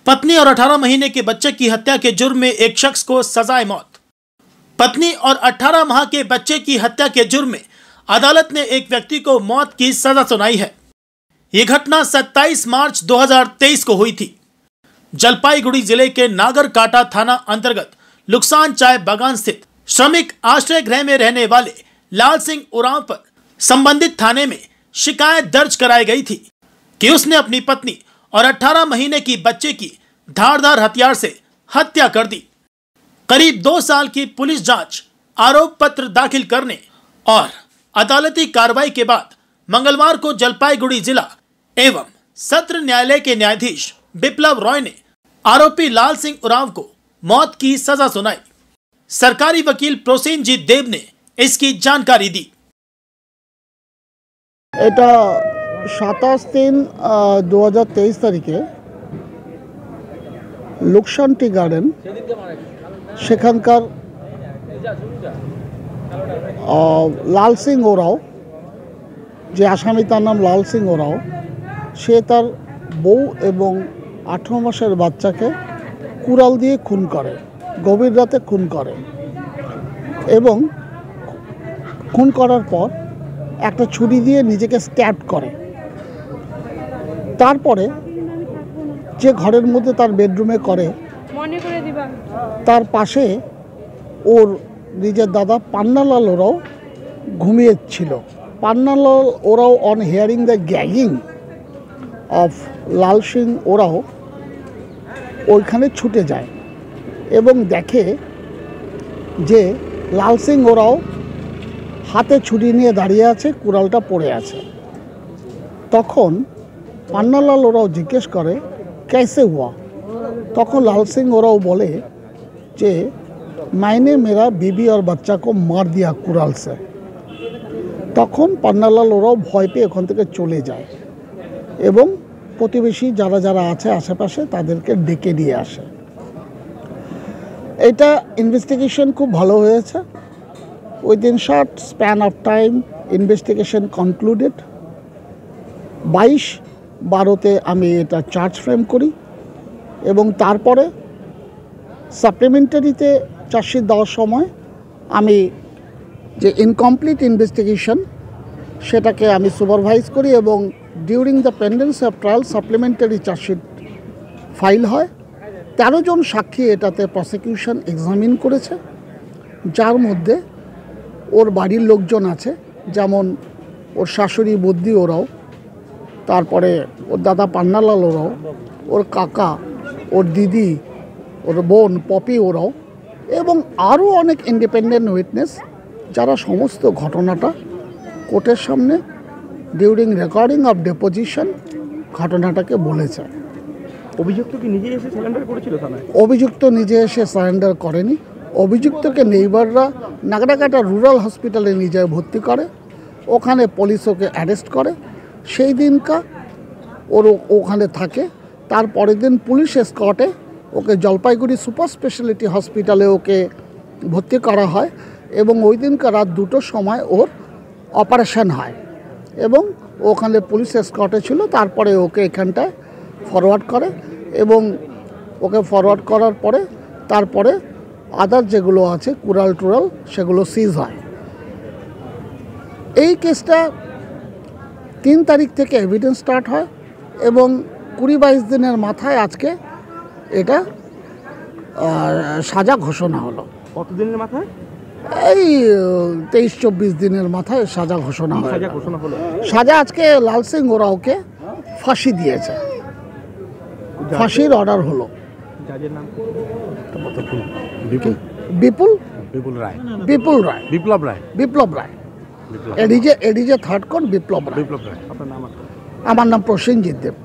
पत्नी और 18 महीने के बच्चे की हत्या के जुर्म में एक शख्स को सजाए मौत। पत्नी और 18 माह के बच्चे की हत्या के जुर्म में अदालत ने एक व्यक्ति को मौत की सजा सुनाई है। यह घटना 27 मार्च 2023 को हुई थी। जलपाईगुड़ी जिले के नागरकाटा थाना अंतर्गत लुक्सान चाय बागान स्थित श्रमिक आश्रय गृह में रहने वाले लाल सिंह उरांव पर संबंधित थाने में शिकायत दर्ज कराई गई थी कि उसने अपनी पत्नी और 18 महीने की बच्चे की धारदार हथियार से हत्या कर दी। करीब 2 साल की पुलिस जांच, आरोप पत्र दाखिल करने और अदालती कार्रवाई के बाद मंगलवार को जलपाईगुड़ी जिला एवं सत्र न्यायालय के न्यायाधीश बिप्लब रॉय ने आरोपी लाल सिंह उरांव को मौत की सजा सुनाई। सरकारी वकील प्रोसेनजीत देव ने इसकी जानकारी दी। এটা 27/3/2023 তারিখে লুকসান টি গার্ডেন সেখানকার লাল সিং ওরাও, যে আসামি তার নাম লাল সিং ওরাও, সে তার বউ এবং 18 মাসের বাচ্চাকে কুড়াল দিয়ে খুন করে, গভীর রাতে খুন করে এবং খুন করার পর একটা ছুরি দিয়ে নিজেকে স্ট্যাব করে। তারপরে যে ঘরের মধ্যে তার বেডরুমে করে, তার পাশে ওর নিজের দাদা পান্নালাল ওরাও ঘুমিয়েছিল। Pannalal Oraon on hearing the gagging of Lal Singh Oraon ওইখানে ছুটে যায় এবং দেখে যে লাল সিং ওরাও হাতে ছুরি নিয়ে দাঁড়িয়ে আছে, কুড়ালটা পড়ে আছে। তখন পান্নালাল ওরাও জিজ্ঞেস করে कैसे हुआ। তখন লাল সিং ওরাও বলে যে मैंने मेरा बीबी और बच्चा को मार दिया कुड़ाल से। তখন পান্নালাল ওরাও ভয় পেয়ে ওখান থেকে চলে যায় এবং প্রতিবেশী যারা যারা আছে আশেপাশে তাদেরকে ডেকে নিয়ে আসে। এটা ইনভেস্টিগেশন খুব ভালো হয়েছে। Within short span of time investigation concluded. 22/12-তে আমি এটা চার্জ ফ্রেম করি এবং তারপরে সাপ্লিমেন্টারিতে চার্জশিট দেওয়ার সময় আমি যে ইনকমপ্লিট ইনভেস্টিগেশন সেটাকে আমি সুপারভাইজ করি এবং during the পেন্ডেন্সি of trial supplementary chargesheet file হয়। 13 জন সাক্ষী এটাতে প্রসিকিউশন এক্সামিন করেছে, যার মধ্যে ওর বাড়ির লোকজন আছে, যেমন ওর শাশুড়ি বদ্দি ওরাও, তারপরে ওর দাদা পান্নালাল ওরাও, ওর কাকা, ওর দিদি, ওর বোন পপি ওরাও এবং আরও অনেক ইন্ডিপেন্ডেন্ট উইটনেস যারা সমস্ত ঘটনাটা কোর্টের সামনে ডিউরিং রেকর্ডিং অফ ডেপোজিশন ঘটনাটাকে বলেছে। অভিযুক্ত কি নিজে এসে সারেন্ডার করেছিল থানায়? অভিযুক্ত নিজে এসে সারেন্ডার করেনি। অভিযুক্তকে নেইবাররা নাগরাকাটা রুরাল হসপিটালে নিয়ে যায় ভর্তি করে, ওখানে পুলিশ ওকে অ্যারেস্ট করে। সেই দিনকা ওর ওখানে থাকে। তার পরের দিন পুলিশ এসকর্টে ওকে জলপাইগুড়ি সুপার স্পেশালিটি হসপিটালে ওকে ভর্তি করা হয় এবং ওই দিনকার রাত 2টোর সময় ওর অপারেশন হয় এবং ওখানে পুলিশ এসকর্টে ছিল। তারপরে ওকে এখানটায় ফরওয়ার্ড করে এবং ওকে ফরওয়ার্ড করার পরে তারপরে আদার যেগুলো আছে কুড়াল টুরাল সেগুলো সিজ হয়। এই কেসটা 3 তারিখ থেকে এভিডেন্স স্টার্ট হয় এবং 20-22 দিনের মাথায় আজকে এটা সাজা ঘোষণা হলো। কতদিনের মাথায়? এই 23-24 দিনের মাথায় সাজা ঘোষণা হয়। সাজা আজকে লাল সিং ওরাওকে ফাঁসি দিয়েছে, ফাঁসির অর্ডার হলো। বিপুল রায়, বিপ্লব রায়। এডিজে 3rd কোর্ট বিপ্লব রায়। আমার নাম প্রসেনজিৎ দেব।